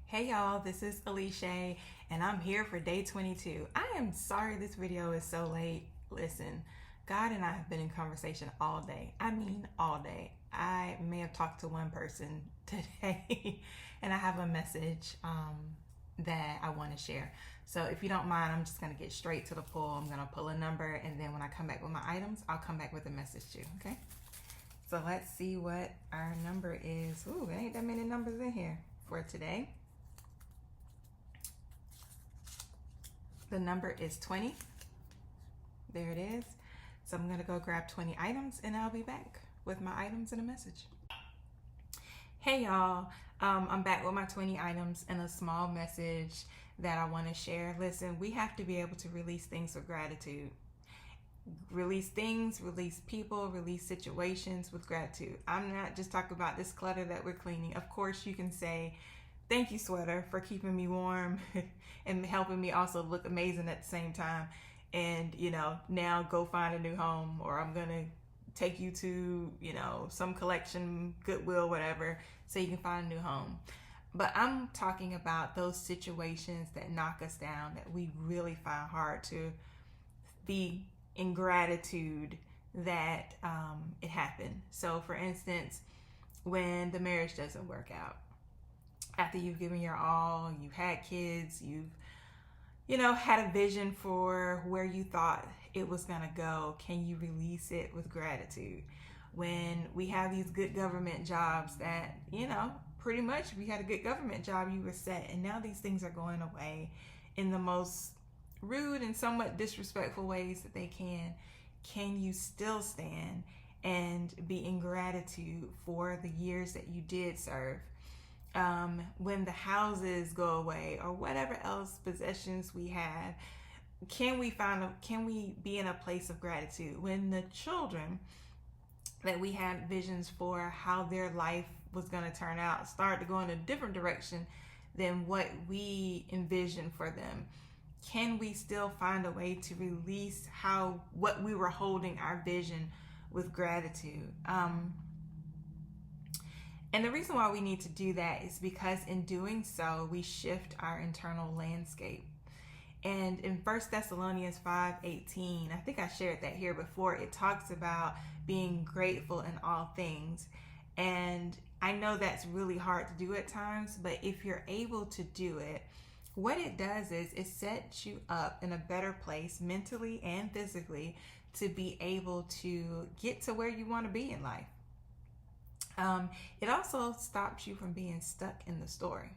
Hey y'all, this is Alicia and I'm here for day 22. I am sorry this video is so late. Listen, God and I have been in conversation all day. I mean all day. I may have talked to one person today and I have a message that I want to share. So if you don't mind, I'm just going to get straight to the pull. I'm going to pull a number and then when I come back with my items, I'll come back with a message too, okay? So let's see what our number is. Ooh, there ain't that many numbers in here for today. The number is 20. There it is. So I'm going to go grab 20 items and I'll be back with my items and a message. Hey y'all, I'm back with my 20 items and a small message that I want to share. Listen, we have to be able to release things with gratitude. Release things, release people, release situations with gratitude. I'm not just talking about this clutter that we're cleaning. Of course, you can say, thank you, sweater, for keeping me warm and helping me also look amazing at the same time. And, now go find a new home, or I'm going to take you to, some collection, Goodwill, whatever, so you can find a new home. But I'm talking about those situations that knock us down, that we really find hard to be in gratitude that it happened. So, for instance, when the marriage doesn't work out, after you've given your all, you've had kids, you've, had a vision for where you thought it was going to go, can you release it with gratitude? When we have these good government jobs that, pretty much we had a good government job, you were set, and now these things are going away in the most rude and somewhat disrespectful ways that they can you still stand and be in gratitude for the years that you did serve? When the houses go away or whatever else possessions we have, can we be in a place of gratitude? When the children that we had visions for how their life was going to turn out started to go in a different direction than what we envisioned for them, can we still find a way to release what we were holding our vision with gratitude? And the reason why we need to do that is because in doing so, we shift our internal landscape. And in 1 Thessalonians 5:18, I think I shared that here before, it talks about being grateful in all things. And I know that's really hard to do at times, but if you're able to do it, what it does is it sets you up in a better place mentally and physically to be able to get to where you want to be in life. It also stops you from being stuck in the story.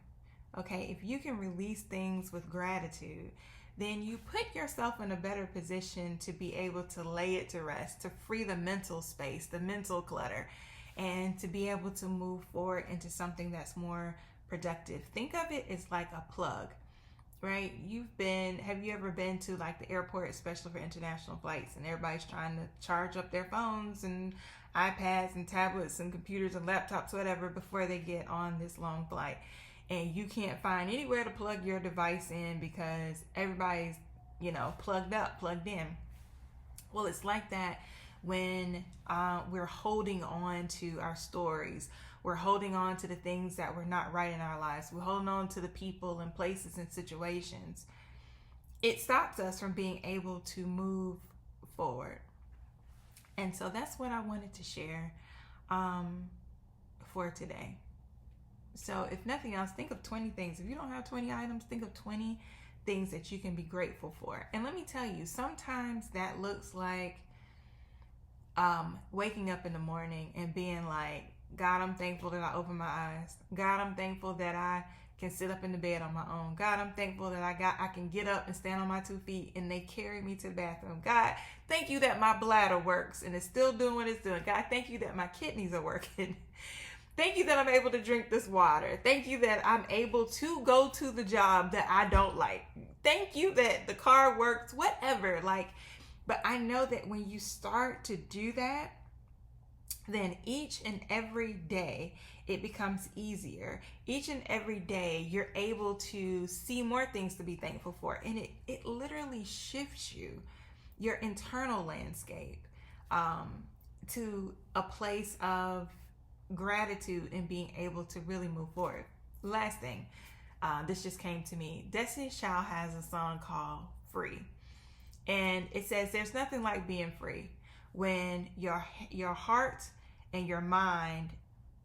Okay, if you can release things with gratitude, then you put yourself in a better position to be able to lay it to rest, to free the mental space, the mental clutter, and to be able to move forward into something that's more productive. Think of it as like a plug, right? Have you ever been to like the airport, especially for international flights, and everybody's trying to charge up their phones and iPads and tablets and computers and laptops, whatever, before they get on this long flight. And you can't find anywhere to plug your device in because everybody's, plugged in. Well, it's like that when we're holding on to our stories. We're holding on to the things that were not right in our lives. We're holding on to the people and places and situations. It stops us from being able to move forward. And so that's what I wanted to share for today. So if nothing else, think of 20 things. If you don't have 20 items, think of 20 things that you can be grateful for. And let me tell you, sometimes that looks like waking up in the morning and being like, God, I'm thankful that I opened my eyes. God, I'm thankful that I can sit up in the bed on my own. God, I'm thankful that I can get up and stand on my 2 feet and they carry me to the bathroom. God, thank you that my bladder works and it's still doing what it's doing. God, thank you that my kidneys are working. Thank you that I'm able to drink this water. Thank you that I'm able to go to the job that I don't like. Thank you that the car works, whatever. But I know that when you start to do that, then each and every day it becomes easier. Each and every day you're able to see more things to be thankful for. And it literally shifts your internal landscape to a place of gratitude and being able to really move forward. Last thing, This just came to me. Destiny's Child has a song called Free. And it says there's nothing like being free when your heart and your mind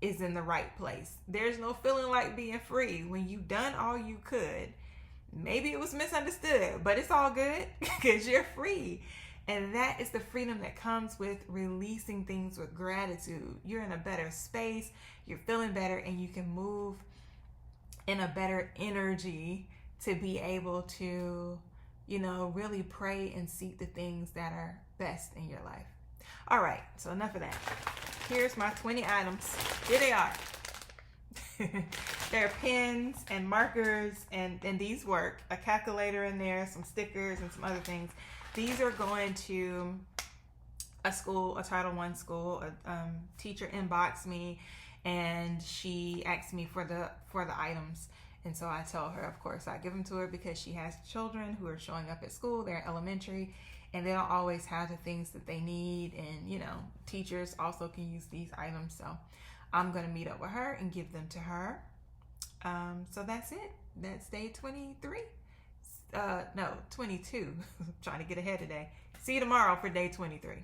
is in the right place. There's no feeling like being free when you've done all you could. Maybe it was misunderstood, but it's all good because you're free. And that is the freedom that comes with releasing things with gratitude. You're in a better space, you're feeling better, and you can move in a better energy to be able to, really pray and seek the things that are best in your life. All right, so enough of that. Here's my 20 items. Here they are. There are pens and markers, and these work. A calculator in there, some stickers, and some other things. These are going to a school, a Title I school. A teacher inboxed me, and she asked me for the items. And so I tell her, of course, I give them to her because she has children who are showing up at school. They're elementary, and they don't always have the things that they need. And, teachers also can use these items. So I'm going to meet up with her and give them to her. So that's it. That's day 23. No, 22. I'm trying to get ahead today. See you tomorrow for day 23.